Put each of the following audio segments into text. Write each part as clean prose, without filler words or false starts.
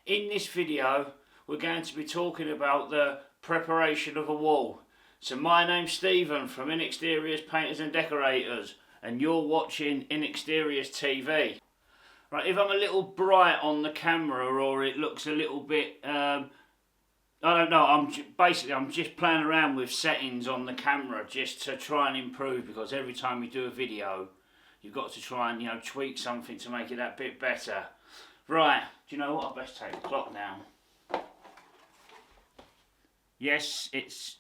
In this video we're going to be talking about the preparation of a wall. So my name's Stephen from Inexteriors Painters and Decorators and you're watching Inexteriors TV. Right, if I'm a little bright on the camera or it looks a little bit, I don't know, I'm just playing around with settings on the camera just to try and improve, because every time you do a video you've got to try and tweak something to make it that bit better. Right, do you know what, I best take the clock now. Yes, it's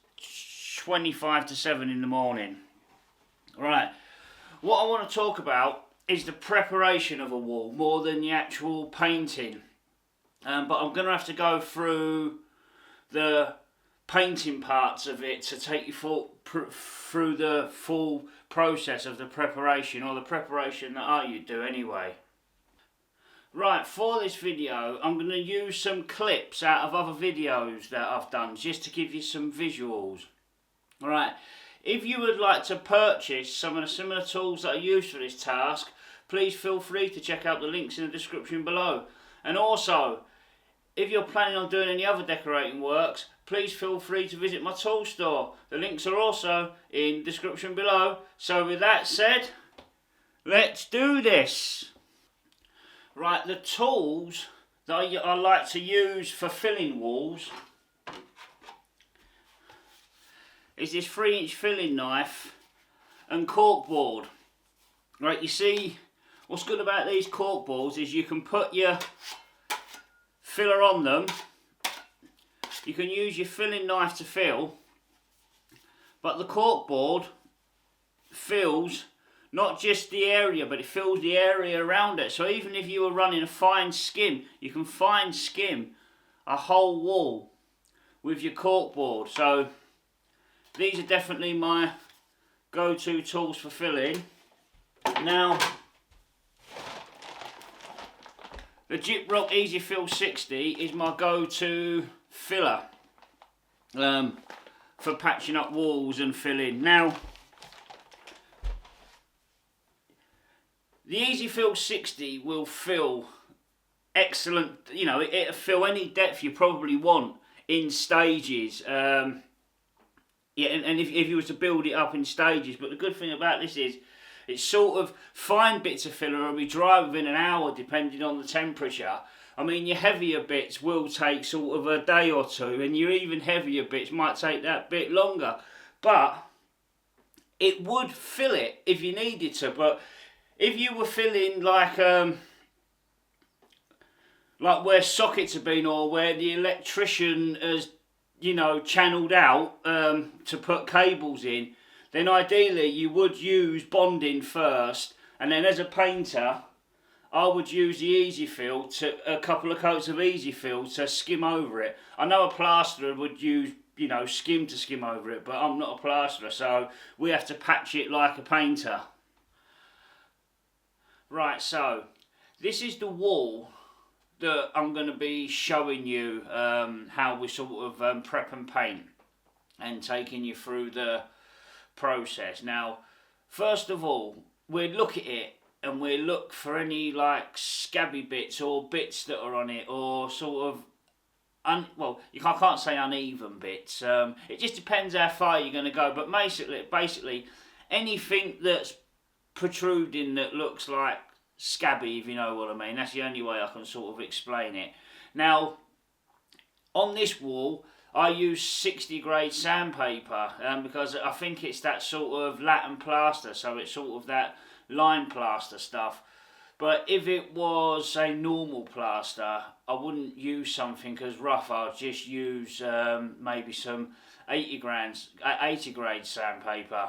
25 to 7 in the morning. Right, what I want to talk about is the preparation of a wall more than the actual painting. But I'm going to have to go through the painting parts of it to take you through the full process of the preparation, or the preparation that you do anyway. Right, for this video I'm going to use some clips out of other videos that I've done just to give you some visuals. Right, if you would like to purchase some of the similar tools that I use for this task, please feel free to check out the links in the description below. And also, if you're planning on doing any other decorating works, please feel free to visit my tool store. The links are also in the description below. So with that said, let's do this. Right, the tools that I like to use for filling walls is this 3-inch filling knife and cork board. Right, you see, what's good about these cork boards is you can put your filler on them. You can use your filling knife to fill, but the cork board fills not just the area, but it fills the area around it. So even if you were running a fine skim, you can fine skim a whole wall with your cork board. So these are definitely my go-to tools for filling. Now, the Gyprock Easy Fill 60 is my go-to filler for patching up walls and filling. Now, the Easy Fill 60 will fill excellent, it'll fill any depth you probably want in stages. Yeah, and if you were to build it up in stages, but the good thing about this is it's sort of fine bits of filler will be dry within an hour depending on the temperature. I mean, your heavier bits will take sort of a day or two, and your even heavier bits might take that bit longer. But it would fill it if you needed to. But if you were filling like where sockets have been, or where the electrician has channeled out to put cables in, then ideally you would use bonding first, and then as a painter I would use the Easy Fill, a couple of coats of Easy Fill to skim over it. I know a plasterer would use skim to skim over it, but I'm not a plasterer, so we have to patch it like a painter. Right, so this is the wall that I'm going to be showing you how we sort of prep and paint, and taking you through the process. Now, first of all, we'd look at it and we look for any like scabby bits or bits that are on it, or sort of I can't say uneven bits. It just depends how far you're going to go, but basically anything that's protruding that looks like scabby, if you know what I mean. That's the only way I can sort of explain it. Now, on this wall I use 60 grade sandpaper because I think it's that sort of latten plaster, so it's sort of that line plaster stuff. But if it was a normal plaster, I wouldn't use something as rough. I'd just use maybe some 80 grade sandpaper.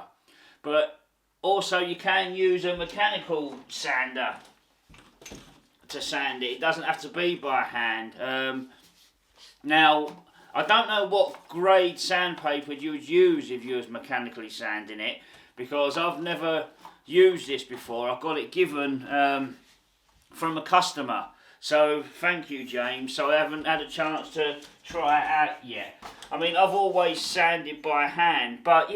But also you can use a mechanical sander to sand it. It doesn't have to be by hand. Now, I don't know what grade sandpaper you would use if you was mechanically sanding it, because I've never used this before. I've got it given from a customer. So thank you, James. So I haven't had a chance to try it out yet. I mean, I've always sanded by hand, but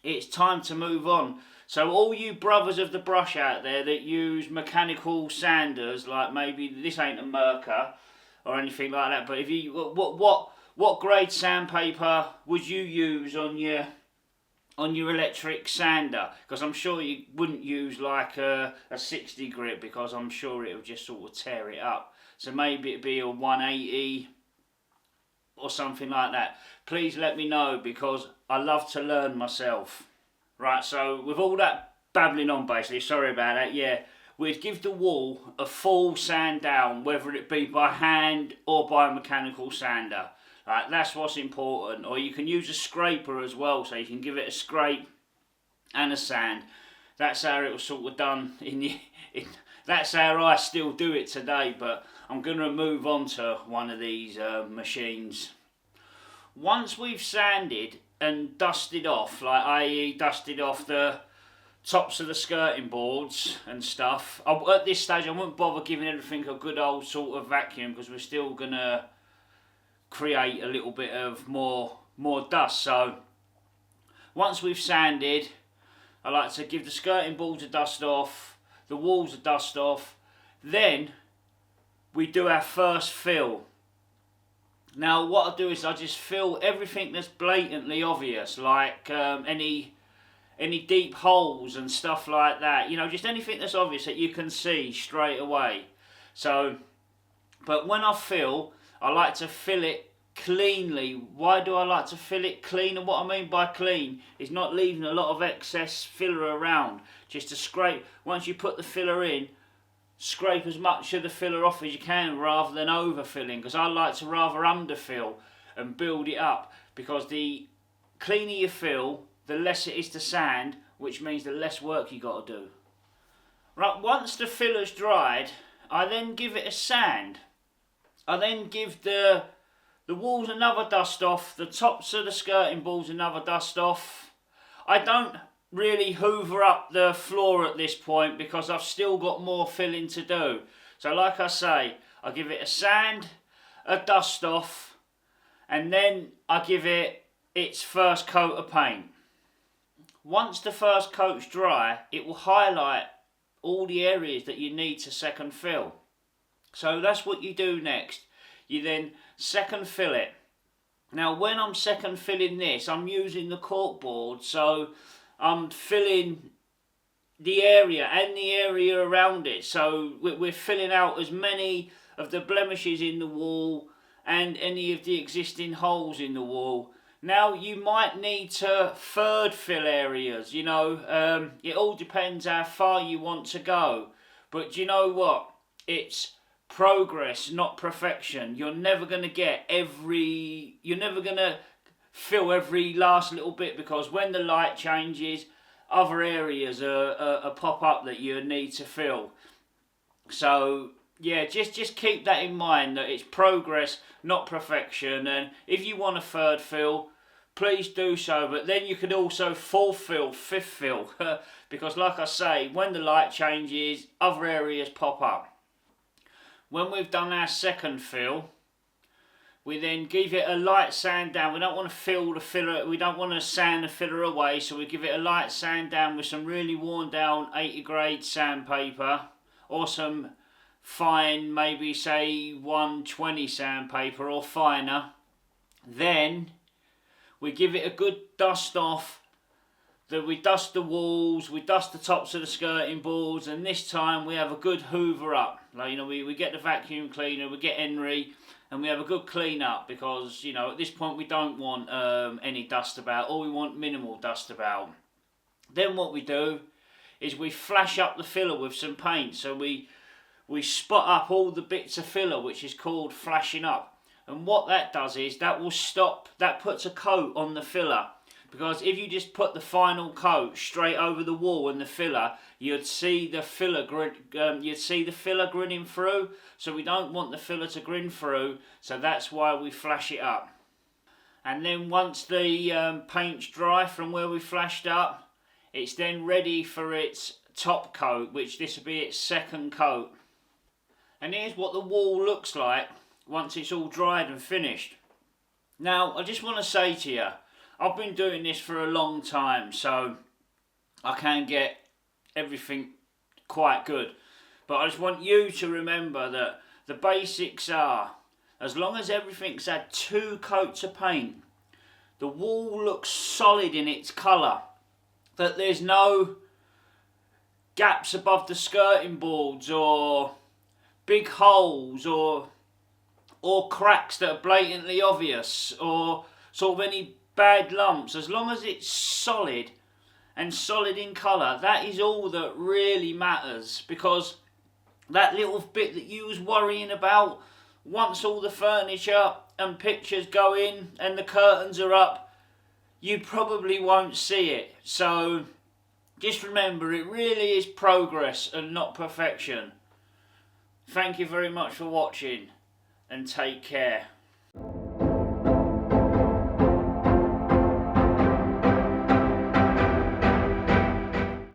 it's time to move on. So all you brothers of the brush out there that use mechanical sanders, like maybe this ain't a Merker, or anything like that. But if you what grade sandpaper would you use on your electric sander? Because I'm sure you wouldn't use like a 60 grit, because I'm sure it would just sort of tear it up. So maybe it'd be a 180 or something like that. Please let me know, because I love to learn myself. Right, so with all that babbling on basically, sorry about that, yeah, we'd give the wall a full sand down, whether it be by hand or by a mechanical sander. Right, that's what's important. Or you can use a scraper as well, so you can give it a scrape and a sand. That's how it was sort of done that's how I still do it today, but I'm going to move on to one of these machines. Once we've sanded and dusted off, like i.e. dusted off the tops of the skirting boards and stuff, at this stage I wouldn't bother giving everything a good old sort of vacuum, because we're still going to create a little bit of more dust. So once we've sanded, I like to give the skirting boards a dust off, the walls a dust off, then we do our first fill. Now what I do is I just fill everything that's blatantly obvious, like any deep holes and stuff like that, you know, just anything that's obvious that you can see straight away. So, but when I fill, I like to fill it cleanly. Why do I like to fill it clean? And what I mean by clean is not leaving a lot of excess filler around. Just to scrape, once you put the filler in, scrape as much of the filler off as you can rather than overfilling, because I like to rather underfill and build it up, because the cleaner you fill, the less it is to sand, which means the less work you got to do. Right, once the filler's dried, I then give it a sand. I then give the walls another dust off, the tops of the skirting boards another dust off. I don't really hoover up the floor at this point, because I've still got more filling to do. So like I say, I give it a sand, a dust off, and then I give it its first coat of paint. Once the first coat's dry, it will highlight all the areas that you need to second fill. So that's what you do next. You then second fill it. Now when I'm second filling this, I'm using the cork board, so I'm filling the area and the area around it. So we're filling out as many of the blemishes in the wall and any of the existing holes in the wall. Now you might need to third fill areas, you know, it all depends how far you want to go. But you know what? It's progress, not perfection. You're never going to fill every last little bit, because when the light changes, other areas are pop up that you need to fill. So yeah, just keep that in mind, that it's progress, not perfection. And if you want a third fill, please do so, but then you could also fourth fill, fifth fill, because like I say, when the light changes, other areas pop up. When we've done our second fill, we then give it a light sand down. We don't want to fill the filler, we don't want to sand the filler away, so we give it a light sand down with some really worn down 80 grade sandpaper, or some fine, maybe say 120 sandpaper or finer. Then we give it a good dust off. That we dust the walls, we dust the tops of the skirting boards, and this time we have a good hoover up. Like, you know, we get the vacuum cleaner, we get Henry, and we have a good clean up, because, you know, at this point we don't want any dust about, or we want minimal dust about. Then what we do is we flash up the filler with some paint. So we spot up all the bits of filler, which is called flashing up. And what that does is that puts a coat on the filler. Because if you just put the final coat straight over the wall and the filler, you'd see the filler grinning through. So we don't want the filler to grin through, so that's why we flash it up. And then once the paint's dry from where we flashed up, it's then ready for its top coat, which this will be its second coat. And here's what the wall looks like once it's all dried and finished. Now I just want to say to you, I've been doing this for a long time, so I can get everything quite good. But I just want you to remember that the basics are as long as everything's had 2 coats of paint, the wall looks solid in its colour, that there's no gaps above the skirting boards or big holes or cracks that are blatantly obvious or sort of any bad lumps. As long as it's solid and solid in colour, that is all that really matters, because that little bit that you was worrying about, once all the furniture and pictures go in and the curtains are up, you probably won't see it. So just remember, it really is progress and not perfection. Thank you very much for watching, and take care.